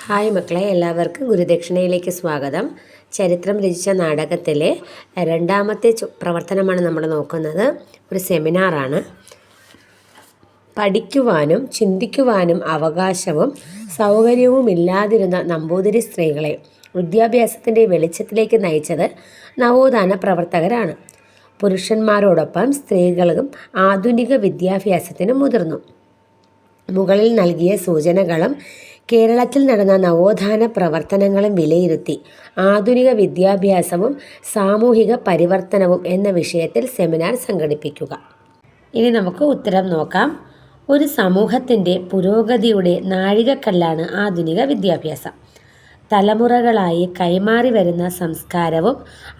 Hi മക്കളെ, എല്ലാവർക്കും ഗുരുദക്ഷിണയിലേക്ക് സ്വാഗതം. ചരിത്രം രചിച്ച നാടകത്തിലെ രണ്ടാമത്തെ പ്രവർത്തനമാണ് നമ്മൾ നോക്കുന്നത്. ഒരു സെമിനാറാണ്. പഠിക്കുവാനും ചിന്തിക്കുവാനും അവകാശവും സൗകര്യവും ഇല്ലാതിരുന്ന നമ്പൂതിരി സ്ത്രീകളെ വിദ്യാഭ്യാസത്തിൻ്റെ വെളിച്ചത്തിലേക്ക് നയിച്ചത് നവോത്ഥാന പ്രവർത്തകരാണ്. പുരുഷന്മാരോടൊപ്പം സ്ത്രീകളും ആധുനിക വിദ്യാഭ്യാസത്തിന് മുതിർന്നു. മുകളിൽ നൽകിയ സൂചനകളും കേരളത്തിൽ നടന്ന നവോത്ഥാന പ്രവർത്തനങ്ങളും വിലയിരുത്തി ആധുനിക വിദ്യാഭ്യാസവും സാമൂഹിക പരിവർത്തനവും എന്ന വിഷയത്തിൽ സെമിനാർ സംഘടിപ്പിക്കുക. ഇനി നമുക്ക് ഉത്തരം നോക്കാം. ഒരു സമൂഹത്തിൻ്റെ പുരോഗതിയുടെ നാഴികക്കല്ലാണ് ആധുനിക വിദ്യാഭ്യാസം. തലമുറകളായി കൈമാറി വരുന്ന സംസ്കാരവും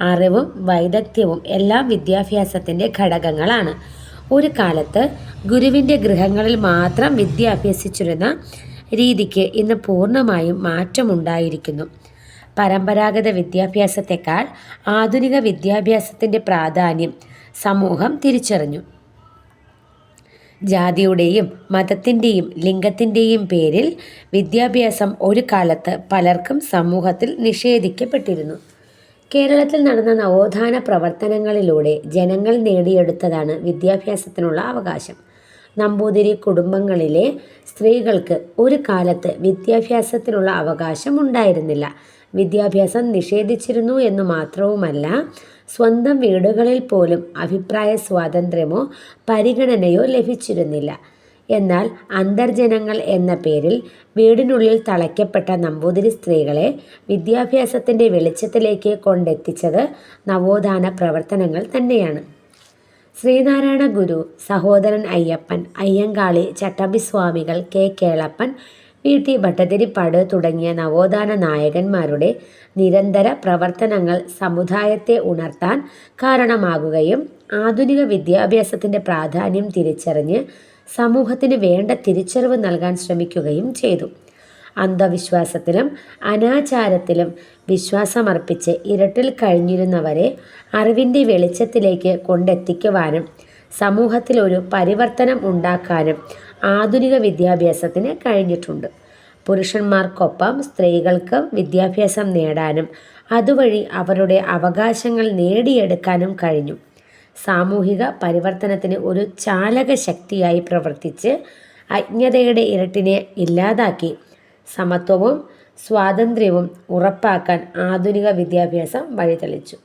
അറിവും വൈദഗ്ധ്യവും എല്ലാം വിദ്യാഭ്യാസത്തിൻ്റെ ഘടകങ്ങളാണ്. ഒരു കാലത്ത് ഗുരുവിൻ്റെ ഗൃഹങ്ങളിൽ മാത്രം വിദ്യ അഭ്യസിച്ചിരുന്ന രീതിക്ക് ഇന്ന് പൂർണ്ണമായും മാറ്റമുണ്ടായിരിക്കുന്നു. പരമ്പരാഗത വിദ്യാഭ്യാസത്തെക്കാൾ ആധുനിക വിദ്യാഭ്യാസത്തിൻ്റെ പ്രാധാന്യം സമൂഹം തിരിച്ചറിഞ്ഞു. ജാതിയുടെയും മതത്തിൻ്റെയും ലിംഗത്തിൻ്റെയും പേരിൽ വിദ്യാഭ്യാസം ഒരു കാലത്ത് പലർക്കും സമൂഹത്തിൽ നിഷേധിക്കപ്പെട്ടിരുന്നു. കേരളത്തിൽ നടന്ന നവോത്ഥാന പ്രവർത്തനങ്ങളിലൂടെ ജനങ്ങൾ നേടിയെടുത്തതാണ് വിദ്യാഭ്യാസത്തിനുള്ള അവകാശം. നമ്പൂതിരി കുടുംബങ്ങളിലെ സ്ത്രീകൾക്ക് ഒരു കാലത്ത് വിദ്യാഭ്യാസത്തിനുള്ള അവകാശം ഉണ്ടായിരുന്നില്ല. വിദ്യാഭ്യാസം നിഷേധിച്ചിരുന്നു എന്നു മാത്രവുമല്ല, സ്വന്തം വീടുകളിൽ പോലും അഭിപ്രായ സ്വാതന്ത്ര്യമോ പരിഗണനയോ ലഭിച്ചിരുന്നില്ല. എന്നാൽ അന്തർജനങ്ങൾ എന്ന പേരിൽ വീടിനുള്ളിൽ തളയ്ക്കപ്പെട്ട നമ്പൂതിരി സ്ത്രീകളെ വിദ്യാഭ്യാസത്തിൻ്റെ വെളിച്ചത്തിലേക്ക് കൊണ്ടെത്തിച്ചത് നവോത്ഥാന പ്രവർത്തനങ്ങൾ തന്നെയാണ്. Sree Narayana Guru, Sahodaran Ayyappan, Ayyankali, Chattampiswamikal, K Kelappan, V T Bhattathiripad തുടങ്ങിയ നവോത്ഥാന നായകന്മാരുടെ നിരന്തര പ്രവർത്തനങ്ങൾ സമുദായത്തെ ഉണർത്താൻ കാരണമാകുകയും ആധുനിക വിദ്യാഭ്യാസത്തിൻ്റെ പ്രാധാന്യം തിരിച്ചറിഞ്ഞ് സമൂഹത്തിന് വേണ്ട തിരിച്ചറിവ് നൽകാൻ ശ്രമിക്കുകയും ചെയ്തു. അന്ധവിശ്വാസത്തിലും അനാചാരത്തിലും വിശ്വാസമർപ്പിച്ച് ഇരുട്ടിൽ കഴിഞ്ഞിരുന്നവരെ അറിവിൻ്റെ വെളിച്ചത്തിലേക്ക് കൊണ്ടെത്തിക്കുവാനും സമൂഹത്തിൽ ഒരു പരിവർത്തനം ഉണ്ടാക്കാനും ആധുനിക വിദ്യാഭ്യാസത്തിന് കഴിഞ്ഞിട്ടുണ്ട്. പുരുഷന്മാർക്കൊപ്പം സ്ത്രീകൾക്ക് വിദ്യാഭ്യാസം നേടാനും അതുവഴി അവരുടെ അവകാശങ്ങൾ നേടിയെടുക്കാനും കഴിഞ്ഞു. സാമൂഹിക പരിവർത്തനത്തിന് ഒരു ചാലക ശക്തിയായി പ്രവർത്തിച്ച് അജ്ഞതയുടെ ഇരുട്ടിനെ ഇല്ലാതാക്കി സമത്വവും സ്വാതന്ത്ര്യവും ഉറപ്പാക്കാൻ ആധുനിക വിദ്യാഭ്യാസം വഴിതെളിച്ചു.